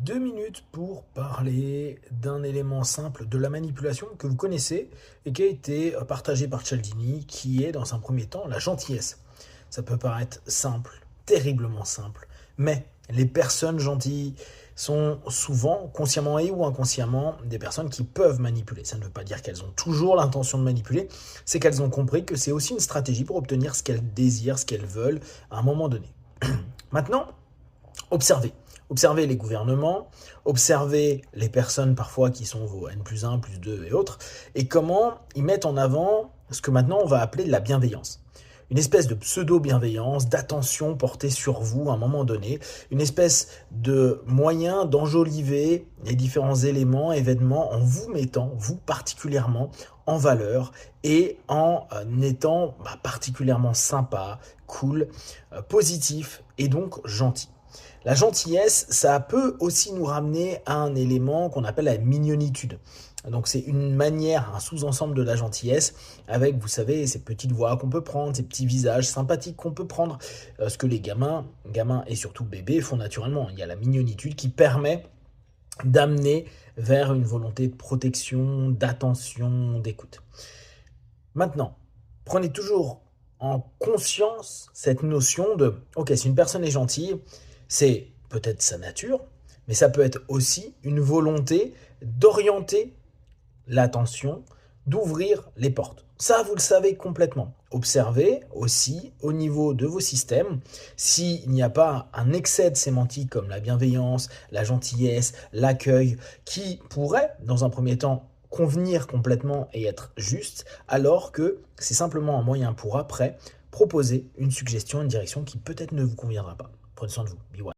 2 minutes pour parler d'un élément simple de la manipulation que vous connaissez et qui a été partagé par Cialdini, qui est dans un premier temps la gentillesse. Ça peut paraître simple, terriblement simple, mais les personnes gentilles sont souvent, consciemment et ou inconsciemment, des personnes qui peuvent manipuler. Ça ne veut pas dire qu'elles ont toujours l'intention de manipuler, c'est qu'elles ont compris que c'est aussi une stratégie pour obtenir ce qu'elles désirent, ce qu'elles veulent à un moment donné. Maintenant, observez. Observez les gouvernements, observez les personnes parfois qui sont vos N+1, +2 et autres, et comment ils mettent en avant ce que maintenant on va appeler de la bienveillance. Une espèce de pseudo-bienveillance, d'attention portée sur vous à un moment donné, une espèce de moyen d'enjoliver les différents éléments, événements, en vous mettant, vous particulièrement, en valeur et en étant particulièrement sympa, cool, positif et donc gentil. La gentillesse, ça peut aussi nous ramener à un élément qu'on appelle la mignonitude. Donc c'est une manière, un sous-ensemble de la gentillesse, avec, vous savez, ces petites voix qu'on peut prendre, ces petits visages sympathiques qu'on peut prendre, ce que les gamins et surtout bébés font naturellement. Il y a la mignonitude qui permet d'amener vers une volonté de protection, d'attention, d'écoute. Maintenant, prenez toujours en conscience cette notion de, ok, si une personne est gentille, c'est peut-être sa nature, mais ça peut être aussi une volonté d'orienter l'attention, d'ouvrir les portes. Ça, vous le savez complètement. Observez aussi au niveau de vos systèmes s'il n'y a pas un excès de sémantique comme la bienveillance, la gentillesse, l'accueil, qui pourrait, dans un premier temps, convenir complètement et être juste, alors que c'est simplement un moyen pour après proposer une suggestion, une direction qui peut-être ne vous conviendra pas. Prenez soin de vous. Be well.